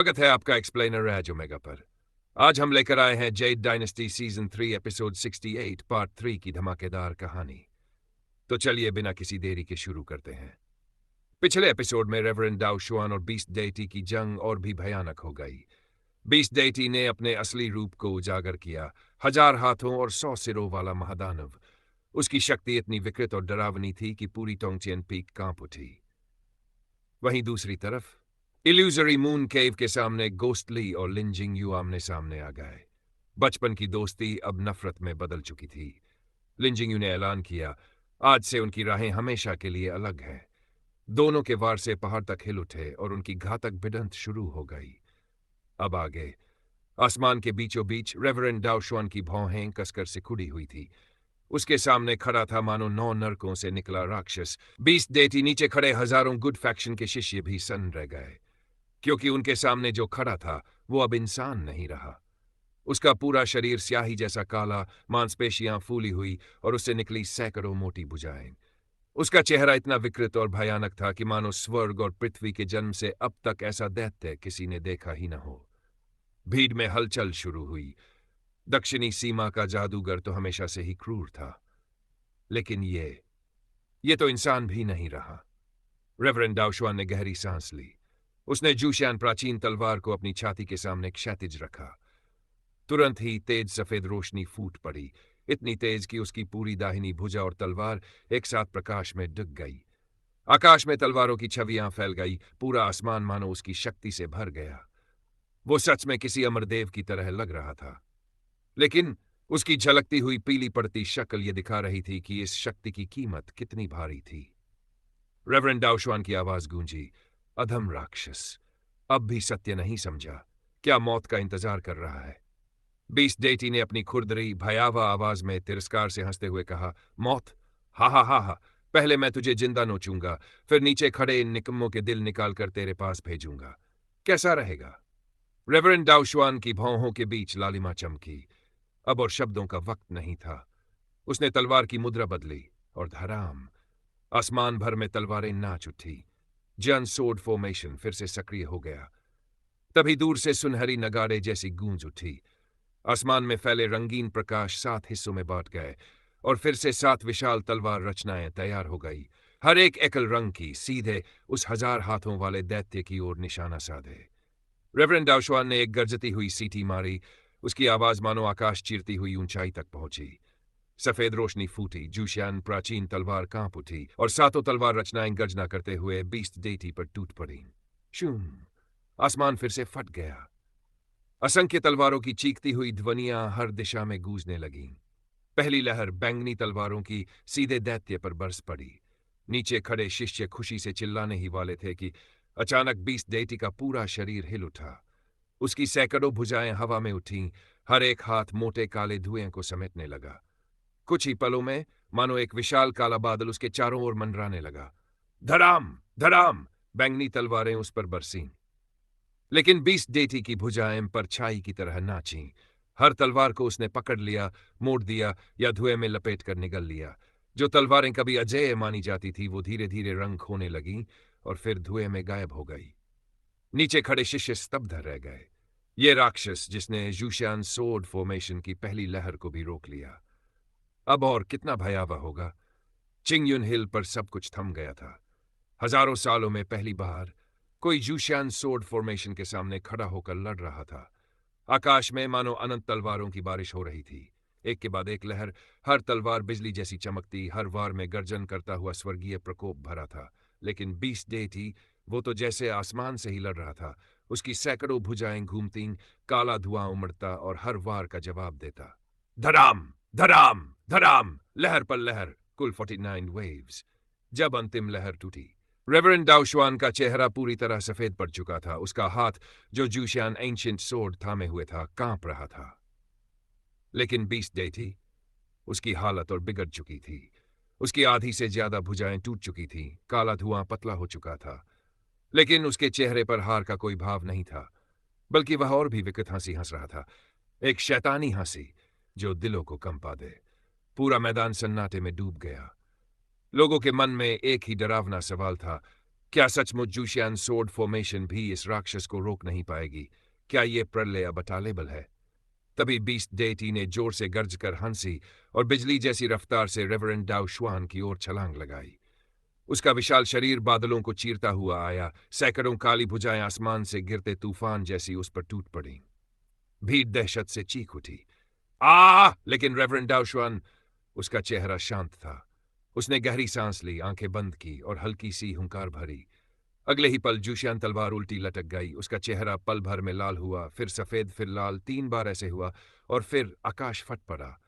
स्वागत है आपका एक्सप्लेनर रैज ओमेगा पर। आज हम लेकर आए हैं Z dynasty season 3 episode 68 part 3 की धमाकेदार कहानी। तो चलिए बिना किसी देरी के शुरू करते हैं। पिछले एपिसोड में रेवरेंड दाओ शुआन और बीस्ट डेटी की जंग और भी भयानक हो गई। बीस्ट डेटी ने अपने असली रूप को उजागर किया, 1000 हाथों और 100 सिरों वाला महादानव। उसकी शक्ति इतनी विकृत और डरावनी थी कि पूरी टोंगचेन पीक कांप उठी। वहीं दूसरी तरफ इल्यूजरी मून केव के सामने गोस्टली और लिंजिंग यू आमने सामने आ गए। बचपन की दोस्ती अब नफरत में बदल चुकी थी। लिंजिंग यू ने ऐलान किया, आज से उनकी राहें हमेशा के लिए अलग हैं। दोनों के वार से पहाड़ तक हिल उठे और उनकी घातक भिड़ंत शुरू हो गई। अब आगे आसमान के बीचों बीच रेवरेंड दाओशुआन की भौहें कसकर सिकुड़ी हुई थी। उसके सामने खड़ा था मानो 9 नरकों से निकला राक्षस। 20 डेटी नीचे खड़े हजारों गुड फैक्शन के शिष्य भी सन्न रह गए, क्योंकि उनके सामने जो खड़ा था वो अब इंसान नहीं रहा। उसका पूरा शरीर स्याही जैसा काला, मांसपेशियां फूली हुई और उससे निकली सैकड़ों मोटी भुजाएं। उसका चेहरा इतना विकृत और भयानक था कि मानो स्वर्ग और पृथ्वी के जन्म से अब तक ऐसा दैत्य किसी ने देखा ही न हो। भीड़ में हलचल शुरू हुई। दक्षिणी सीमा का जादूगर तो हमेशा से ही क्रूर था, लेकिन ये तो इंसान भी नहीं रहा। रेवरेंड दाओशुआन ने गहरी सांस ली। उसने जूशियान प्राचीन तलवार को अपनी छाती के सामने क्षैतिज रखा। तुरंत ही तेज सफेद रोशनी फूट पड़ी, इतनी तेज कि उसकी पूरी दाहिनी भुजा और तलवार एक साथ प्रकाश में डूब गई। आकाश में तलवारों की छवियां फैल गई, पूरा आसमान मानो उसकी शक्ति से भर गया। वो सच में किसी अमरदेव की तरह लग रहा था, लेकिन उसकी झलकती हुई पीली पड़ती शक्ल ये दिखा रही थी कि इस शक्ति की कीमत कितनी भारी थी। रेवरेंड दाओशुआन की आवाज गूंजी, अधम राक्षस, अब भी सत्य नहीं समझा? क्या मौत का इंतजार कर रहा है? बीस्ट डेटी ने अपनी खुरदरी भयावह आवाज में तिरस्कार से हंसते हुए कहा, मौत? हा हा हा हा, पहले मैं तुझे जिंदा नोचूंगा, फिर नीचे खड़े इन निकम्मों के दिल निकालकर तेरे पास भेजूंगा। कैसा रहेगा? रेवरेंड दाओशुआन की भौहों के बीच लालिमा चमकी। अब और शब्दों का वक्त नहीं था। उसने तलवार की मुद्रा बदली और धड़ाम, आसमान भर में तलवारें नाच उठी। जन सोर्ड फॉर्मेशन फिर से सक्रिय हो गया। तभी दूर से सुनहरी नगाड़े जैसी गूंज उठी। आसमान में फैले रंगीन प्रकाश 7 हिस्सों में बांट गए और फिर से 7 विशाल तलवार रचनाएं तैयार हो गई, हर एक एकल रंग की, सीधे उस 1000 हाथों वाले दैत्य की ओर निशाना साधे। रेवरेंड दाओशुआन ने एक गरजती हुई सीटी मारी। उसकी आवाज मानो आकाश चीरती हुई ऊंचाई तक पहुंची। सफेद रोशनी फूटी, जूशियान प्राचीन तलवार कांप उठी और 7 तलवार रचनाएं गर्जना करते हुए बीस्ट डेटी पर टूट पड़ी। शूम, आसमान फिर से फट गया। असंख्य तलवारों की चीखती हुई ध्वनियां हर दिशा में गूंजने लगीं। पहली लहर बैंगनी तलवारों की सीधे दैत्य पर बरस पड़ी। नीचे खड़े शिष्य खुशी से चिल्लाने ही वाले थे कि अचानक बीस्ट डेटी का पूरा शरीर हिल उठा। उसकी सैकड़ों भुजाएं हवा में उठीं, हर एक हाथ मोटे काले धुएं को समेटने लगा। कुछ ही पलों में मानो एक विशाल काला बादल उसके चारों ओर मंडराने लगा। धड़ाम धड़ाम, बैंगनी तलवारें उस पर बरसीं। लेकिन बीस्ट डेटी की भुजाएं परछाई की तरह नाचीं। हर तलवार को उसने पकड़ लिया, मोड़ दिया या धुएं में लपेट कर निगल लिया। जो तलवारें कभी अजेय मानी जाती थी वो धीरे धीरे रंग खोने लगीं और फिर धुएं में गायब हो गई। नीचे खड़े शिष्य स्तब्ध रह गए। ये राक्षस जिसने जूशियान सोर्ड फॉर्मेशन की पहली लहर को भी रोक लिया, अब और कितना भयावह होगा। चिंगयुन हिल पर सब कुछ थम गया था। हजारों सालों में पहली बार कोई जूशियान सोर्ड फॉर्मेशन के सामने खड़ा होकर लड़ रहा था। आकाश में मानो अनंत तलवारों की बारिश हो रही थी, एक के बाद एक लहर, हर तलवार बिजली जैसी चमकती, हर वार में गर्जन करता हुआ स्वर्गीय प्रकोप भरा था। लेकिन बीस्ट डेटी, वो तो जैसे आसमान से ही लड़ रहा था। उसकी सैकड़ों भुजाएं घूमती, काला धुआं उमड़ता और हर वार का जवाब देता। धड़ाम धड़ाम धड़ाम, लहर पर लहर, कुल 49 वेव्स। जब अंतिम लहर टूटी, रेवरेंड दाओशुआन का चेहरा पूरी तरह सफेद पड़ चुका था। उसका हाथ, जो जूशियान एंशिएंट सोर्ड थामे हुए था, कांप रहा था। लेकिन बीस्ट डेटी, उसकी हालत और बिगड़ चुकी थी। उसकी आधी से ज्यादा भुजाएं टूट चुकी थीं, काला धुआं पतला हो चुका था। लेकिन उसके चेहरे पर हार का कोई भाव नहीं था, बल्कि वह और भी विकृत हंसी हंस रहा था, एक शैतानी हंसी जो दिलों को कंपा दे। पूरा मैदान सन्नाटे में डूब गया। लोगों के मन में एक ही डरावना सवाल था, क्या सचमुच जूशियान सोर्ड फॉर्मेशन भी इस राक्षस को रोक नहीं पाएगी? क्या ये प्रलय अब अटालेबल है? तभी बीस्ट डेटी ने जोर से गर्ज कर हंसी और बिजली जैसी रफ्तार से रेवरेंड डाउ शुआन की ओर छलांग लगाई। उसका विशाल शरीर बादलों को चीरता हुआ आया, सैकड़ों काली भुजाएं आसमान से गिरते तूफान जैसी उस पर टूट पड़ी। भीड़ दहशत से चीख उठी, लेकिन रेवरेंड डाउ शुआन, उसका चेहरा शांत था। उसने गहरी सांस ली, आंखें बंद की और हल्की सी हुंकार भरी। अगले ही पल जूशियान तलवार उल्टी लटक गई। उसका चेहरा पल भर में लाल हुआ, फिर सफेद, फिर लाल, 3 बार ऐसे हुआ और फिर आकाश फट पड़ा।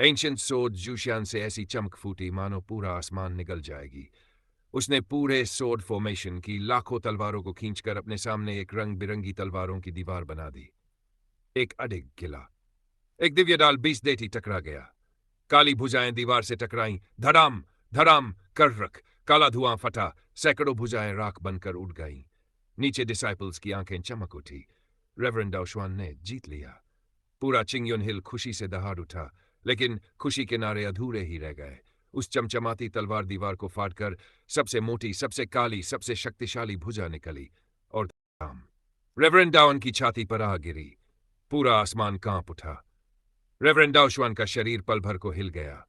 एंशिएंट सोर्ड जूशियान से ऐसी चमक फूटी मानो पूरा आसमान निगल जाएगी। उसने पूरे सोर्ड फॉर्मेशन की लाखों तलवारों को खींचकर अपने सामने एक रंग बिरंगी तलवारों की दीवार बना दी। एक अडिग किला, एक दिव्य डाल बीस डेटी टकरा गया। काली भुजाएं दीवार से टकराईं, धड़ाम धड़ाम कर रख, काला धुआं फटा, सैकड़ों भुजाएं राख बनकर उड़ गईं। नीचे डिसाइपल्स की आंखें चमक उठी। रेवरेंड डाउ शुआन ने जीत लिया। पूरा चिंगयुन हिल खुशी से दहाड़ उठा, लेकिन खुशी के नारे अधूरे ही रह गए। उस चमचमाती तलवार दीवार को फाड़कर सबसे मोटी, सबसे काली, सबसे शक्तिशाली भुजा निकली और धड़ाम, रेवरेंड डाउन की छाती पर आ गिरी। पूरा आसमान कांप उठा। रेवरेंड डाउ शुआन का शरीर पल भर को हिल गया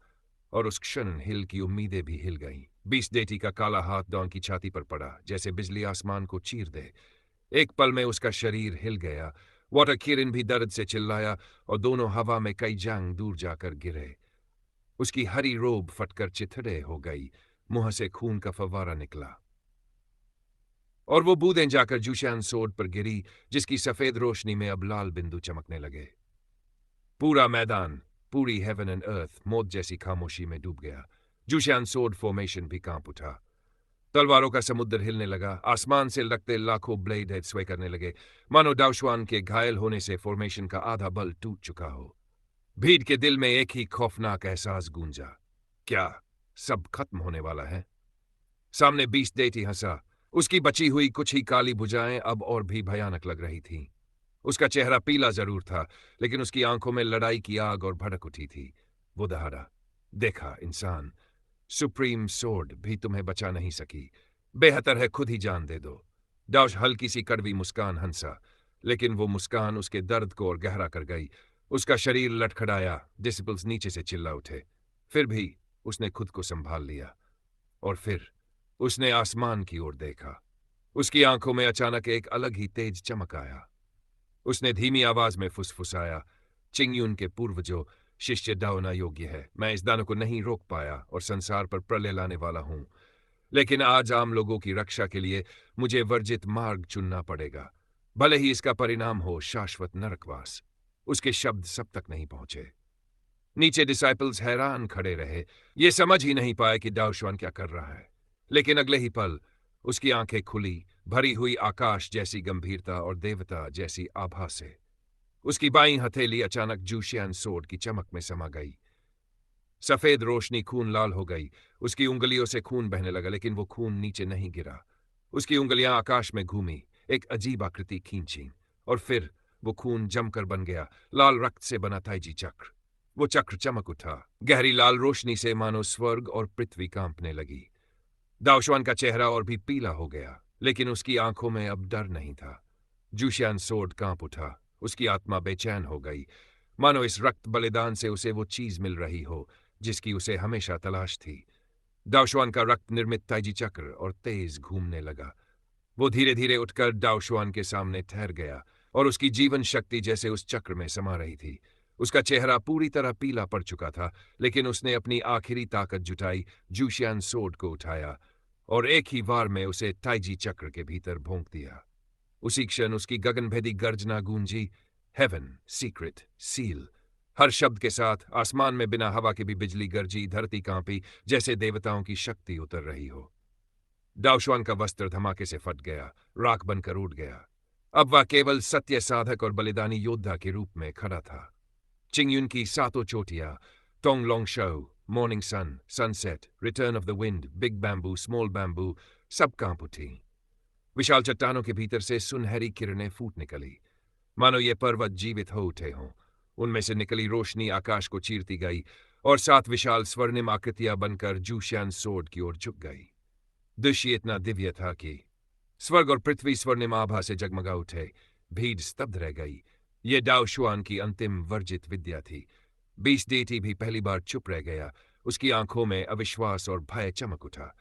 और उस क्षण हिल की उम्मीदें भी हिल गईं। बीस डेटी का काला हाथ डॉन की छाती पर पड़ा, जैसे बिजली आसमान को चीर दे। एक पल में उसका शरीर हिल गया। वाटर किरिन भी दर्द से चिल्लाया और दोनों हवा में कई जांग दूर जाकर गिरे। उसकी हरी रोब फटकर चिथड़े हो गई, मुंह से खून का फव्वारा निकला और वो बूंदें जाकर जूशियान सोर्ड पर गिरी, जिसकी सफेद रोशनी में अब लाल बिंदु चमकने लगे। पूरा मैदान, पूरी हेवन एंड अर्थ मौत जैसी खामोशी में डूब गया। जूशियान सोर्ड फॉर्मेशन भी कांप उठा। तलवारों का समुद्र हिलने लगा। आसमान से लगते लाखों ब्लेड हेड स्वे करने लगे, मानो डाउशवान के घायल होने से फॉर्मेशन का आधा बल टूट चुका हो। भीड़ के दिल में एक ही खौफनाक एहसास गूंजा, क्या सब खत्म होने वाला है? सामने बीस डेटी हंसा। उसकी बची हुई कुछ ही काली भुजाएं अब और भी भयानक लग रही थीं। उसका चेहरा पीला जरूर था, लेकिन उसकी आंखों में लड़ाई की आग और भड़क उठी थी। वो दहाड़ा, देखा इंसान, सुप्रीम सोर्ड भी तुम्हें बचा नहीं सकी। बेहतर है खुद ही जान दे दो। डाउश हल्की सी कड़वी मुस्कान हंसा, लेकिन वो मुस्कान उसके दर्द को और गहरा कर गई। उसका शरीर लटखड़ाया, डिसिपल्स नीचे से चिल्ला उठे। फिर भी उसने खुद को संभाल लिया और फिर उसने आसमान की ओर देखा। उसकी आंखों में अचानक एक अलग ही तेज चमक आया। उसने धीमी आवाज में फुसफुसाया, चिंगयुन के पूर्वजों, शिष्य डाउना योग्य है। मैं इस दानव को नहीं रोक पाया और संसार पर प्रलय लाने वाला हूं, लेकिन आज आम लोगों की रक्षा के लिए मुझे वर्जित मार्ग चुनना पड़ेगा, भले ही इसका परिणाम हो शाश्वत नरकवास। उसके शब्द सब तक नहीं पहुंचे। नीचे डिसाइपल्स हैरान खड़े रहे। ये समझ ही नहीं पाए कि डाउशवान क्या कर रहा है, लेकिन अगले ही पल उसकी आंखें खुली, भरी हुई आकाश जैसी गंभीरता और देवता जैसी आभा से। उसकी बाईं हथेली अचानक जूशियान सोर्ड की चमक में समा गई। सफेद रोशनी खून लाल हो गई। उसकी उंगलियों से खून बहने लगा, लेकिन वो खून नीचे नहीं गिरा। उसकी उंगलियां आकाश में घूमी, एक अजीब आकृति खींची और फिर वो खून जमकर बन गया लाल रक्त से बना ताइजी चक्र। वो चक्र चमक उठा, गहरी लाल रोशनी से मानो स्वर्ग और पृथ्वी कांपने लगी। दाऊशवान का चेहरा और भी पीला हो गया, लेकिन उसकी आंखों में अब डर नहीं था। जूशियान सोर्ड कांप उठा। उसकी आत्मा बेचैन हो गई, मानो इस रक्त बलिदान से उसे वो चीज मिल रही हो जिसकी उसे हमेशा तलाश थी। दाऊशवान का रक्त निर्मित ताइजी चक्र और तेज घूमने लगा। वो धीरे धीरे उठकर दाऊशवान के सामने ठहर गया और उसकी जीवन शक्ति जैसे उस चक्र में समा रही थी। उसका चेहरा पूरी तरह पीला पड़ चुका था, लेकिन उसने अपनी आखिरी ताकत जुटाई, जूशियान सोर्ड को उठाया और एक ही वार में उसे ताइजी चक्र के भीतर भोंक दिया। उसी क्षण उसकी गगनभेदी गर्जना गूंजी, हेवन, सीक्रेट, सील। हर शब्द के साथ आसमान में बिना हवा के भी बिजली गरजी, धरती कांपी, जैसे देवताओं की शक्ति उतर रही हो। दाऊशवान का वस्त्र धमाके से फट गया, राख बनकर उड़ गया। अब वह केवल सत्य साधक और बलिदानी योद्धा के रूप में खड़ा था। चिंगयुन की सातों चोटियां, टोंग लोंग शो, morning sun, sunset, return of the wind, big bamboo, small bamboo, सब कांप उठी। विशाल चट्टानों के भीतर से सुनहरी किरणें फूट निकली, मानो ये पर्वत जीवित हो उठे हों। उनमें से निकली रोशनी आकाश को चीरती गई और 7 विशाल स्वर्णिम आकृतियां बनकर जूशियान सोर्ड की ओर झुक गई। दृश्य इतना दिव्य था कि स्वर्ग और पृथ्वी स्वर्णिम आभा से जगमगा उठे। भीड़ स्तब्ध रह गई। ये डाओ शुआन की अंतिम वर्जित विद्या थी। बीस डेटी भी पहली बार चुप रह गया। उसकी आंखों में अविश्वास और भय चमक उठा।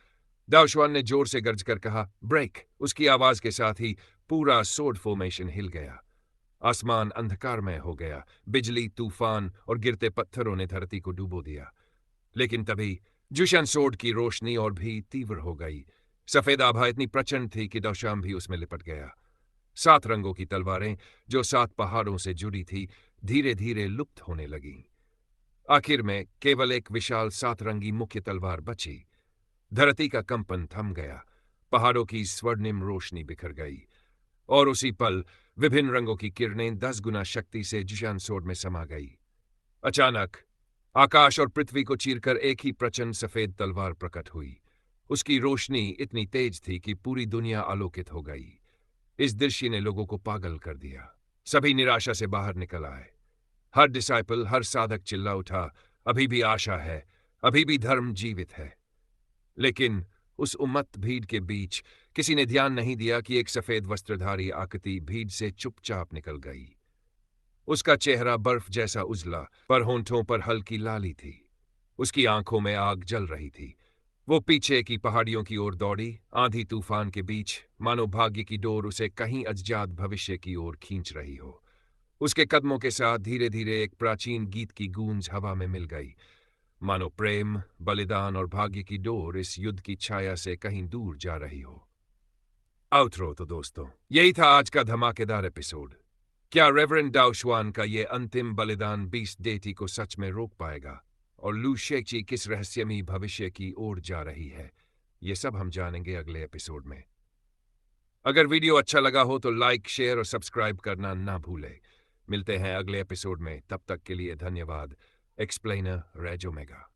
दाओ शुआन ने जोर से गर्ज कर कहा, ब्रेक। उसकी आवाज के साथ ही पूरा सोड फॉर्मेशन हिल गया। आसमान अंधकारमय हो गया। बिजली, तूफान और गिरते पत्थरों ने धरती को डुबो दिया। लेकिन तभी जुशन सोड की रोशनी और भी तीव्र हो गई। सफेद आभा इतनी प्रचंड थी कि दौशाम भी उसमें लिपट गया। 7 रंगों की तलवारें जो 7 पहाड़ों से जुड़ी थी, धीरे धीरे लुप्त होने लगीं। आखिर में केवल एक विशाल 7 रंगी मुख्य तलवार बची। धरती का कंपन थम गया। पहाड़ों की स्वर्णिम रोशनी बिखर गई और उसी पल विभिन्न रंगों की किरणें 10 गुना शक्ति से जुशान सोड में समा गई। अचानक आकाश और पृथ्वी को चीरकर एक ही प्रचंड सफेद तलवार प्रकट हुई। उसकी रोशनी इतनी तेज थी कि पूरी दुनिया आलोकित हो गई। इस दृश्य ने लोगों को पागल कर दिया। सभी निराशा से बाहर निकल आए। हर डिसाइपल, हर साधक चिल्ला उठा, अभी भी आशा है, अभी भी धर्म जीवित है। लेकिन उस उम्मत्त भीड़ के बीच किसी ने ध्यान नहीं दिया कि एक सफेद वस्त्रधारी आकृति भीड़ से चुपचाप निकल गई। उसका चेहरा बर्फ जैसा उजला, पर होंठों पर हल्की लाली थी। उसकी आंखों में आग जल रही थी। वो पीछे की पहाड़ियों की ओर दौड़ी, आंधी तूफान के बीच, मानो भाग्य की डोर उसे कहीं अज्ञात भविष्य की ओर खींच रही हो। उसके कदमों के साथ धीरे धीरे एक प्राचीन गीत की गूंज हवा में मिल गई, मानो प्रेम, बलिदान और भाग्य की डोर इस युद्ध की छाया से कहीं दूर जा रही हो। आउटरो तो दोस्तों, यही था आज का धमाकेदार एपिसोड। क्या रेवरेंड डाओ शुआन का ये अंतिम बलिदान बीस्ट डेटी को सच में रोक पाएगा? और लू शेची किस रहस्यमयी भविष्य की ओर जा रही है? ये सब हम जानेंगे अगले एपिसोड में। अगर वीडियो अच्छा लगा हो तो लाइक, शेयर और सब्सक्राइब करना ना भूले। मिलते हैं अगले एपिसोड में। तब तक के लिए धन्यवाद। एक्सप्लेनर रेजोमेगा।